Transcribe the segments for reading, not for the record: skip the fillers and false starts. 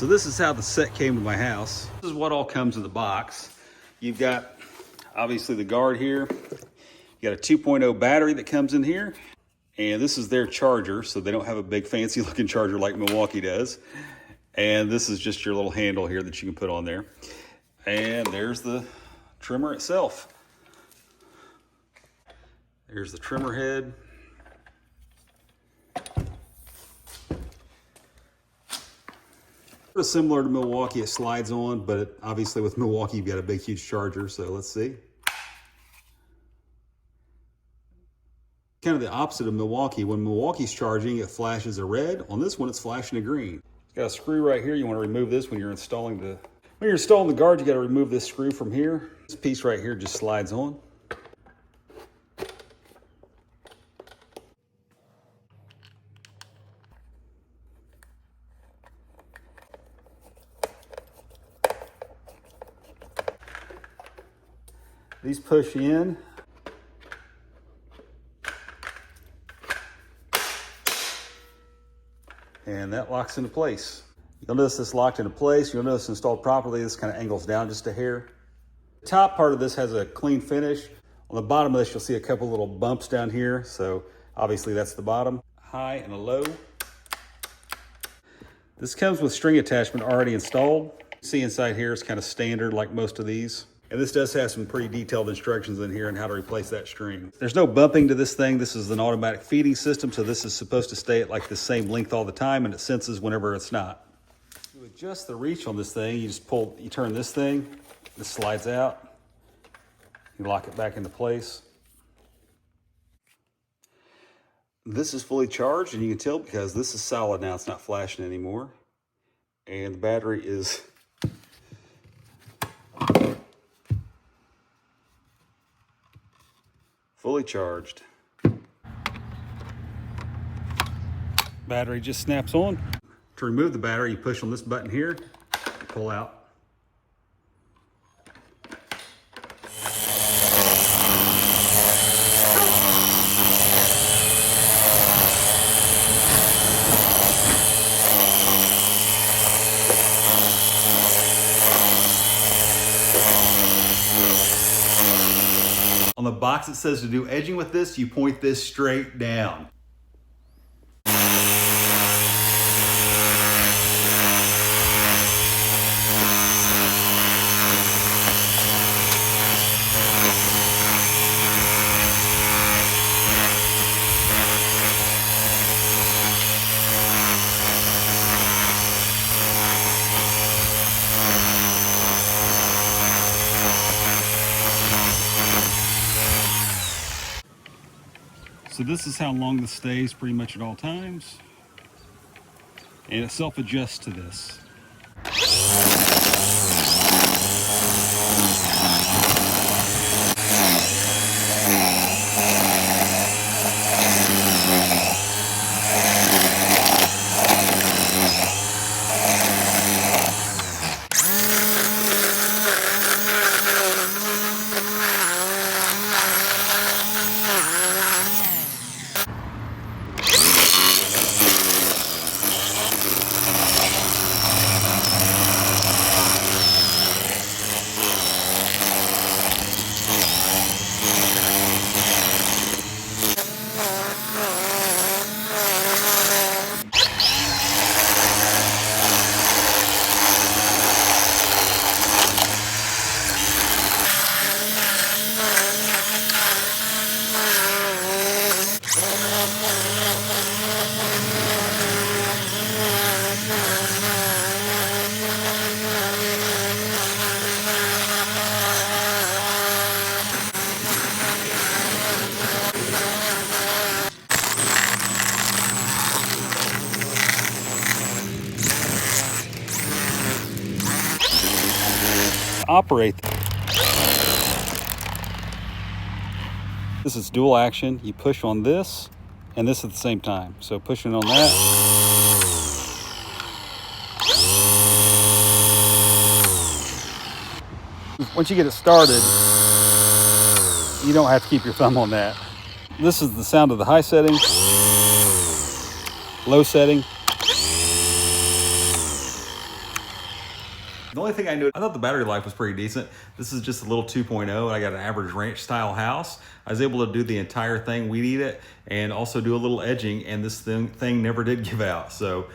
So this is how the set came to my house. This is what all comes in the box. You've got obviously the guard here. You got a 2.0 battery that comes in here. And this is their charger, so they don't have a big fancy looking charger like Milwaukee does. And this is just your little handle here that you can put on there. And there's the trimmer itself. There's the trimmer head. Sort of similar to Milwaukee, it slides on, but obviously with Milwaukee you've got a big huge charger, so let's see. Kind of the opposite of Milwaukee. When Milwaukee's charging, it flashes a red. On this one, it's flashing a green. It's got a screw right here. You want to remove this when you're installing the guard. You got to remove this screw from here. This piece right here just slides on. These push in. And that locks into place. You'll notice this locked into place. You'll notice installed properly. This kind of angles down just a hair. The top part of this has a clean finish. On the bottom of this, you'll see a couple little bumps down here. So obviously that's the bottom. High and a low. This comes with string attachment already installed. See inside here, it's kind of standard like most of these. And this does have some pretty detailed instructions in here on how to replace that string. There's no bumping to this thing. This is an automatic feeding system, so this is supposed to stay at like the same length all the time, and it senses whenever it's not. To adjust the reach on this thing, you turn this thing, this slides out, you lock it back into place. This is fully charged, and you can tell because this is solid now, it's not flashing anymore. And the battery is fully charged. Battery just snaps on. To remove the battery, you push on this button here, pull out. On the box it says to do edging with this, you point this straight down. So this is how long this stays pretty much at all times. And it self-adjusts to this. Operate. This is dual action. You push on this and this at the same time. So pushing on that. Once you get it started, you don't have to keep your thumb on that. This is the sound of the high setting, low setting. The only thing I noticed, I thought the battery life was pretty decent. This is just a little 2.0, and I got an average ranch style house. I was able to do the entire thing, weed eat it, and also do a little edging, and this thing never did give out. So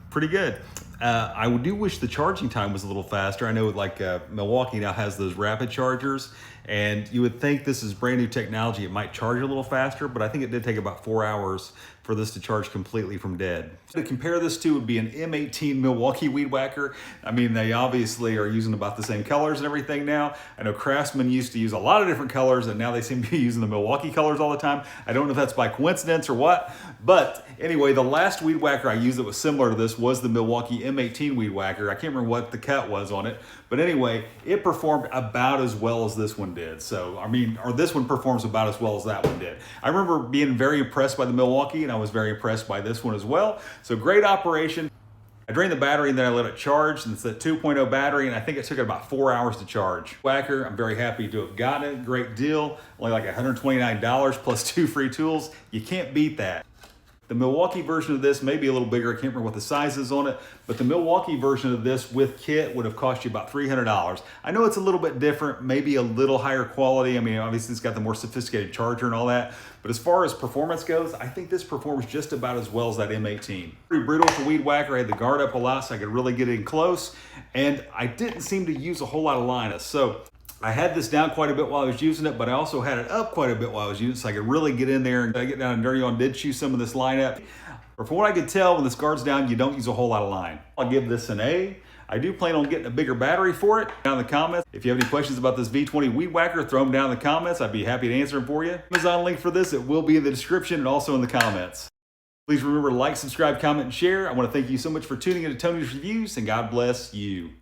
pretty good. I do wish the charging time was a little faster. I know like Milwaukee now has those rapid chargers, and you would think this is brand new technology. It might charge a little faster, but I think it did take about 4 hours for this to charge completely from dead. To compare this to would be an M18 Milwaukee Weedwhacker. I mean, they obviously are using about the same colors and everything now. I know Craftsman used to use a lot of different colors, and now they seem to be using the Milwaukee colors all the time. I don't know if that's by coincidence or what, but anyway, the last Weedwhacker I used that was similar to this was the Milwaukee M18 Weedwhacker. I can't remember what the cut was on it, but anyway, it performed about as well as this one did. So, I mean, or this one performs about as well as that one did. I remember being very impressed by the Milwaukee, and I was very impressed by this one as well. So great operation. I drained the battery and then I let it charge, and it's a 2.0 battery, and I think it took about 4 hours to charge. Weedwhacker, I'm very happy to have gotten it. Great deal. Only like $129 plus 2 free tools. You can't beat that. The Milwaukee version of this may be a little bigger. I can't remember what the size is on it, but the Milwaukee version of this with kit would have cost you about $300. I know it's a little bit different, maybe a little higher quality. I mean, obviously it's got the more sophisticated charger and all that, but as far as performance goes, I think this performs just about as well as that M18. Pretty brutal for Weedwhacker. I had the guard up a lot so I could really get in close, and I didn't seem to use a whole lot of Linus. So I had this down quite a bit while I was using it, but I also had it up quite a bit while I was using it, so I could really get in there and get down and dirty on. Did chew some of this line up. But from what I could tell, when this guard's down, you don't use a whole lot of line. I'll give this an A. I do plan on getting a bigger battery for it. Down in the comments. If you have any questions about this V20 Weedwhacker, throw them down in the comments. I'd be happy to answer them for you. Amazon link for this, it will be in the description and also in the comments. Please remember to like, subscribe, comment, and share. I want to thank you so much for tuning into Tony's Reviews, and God bless you.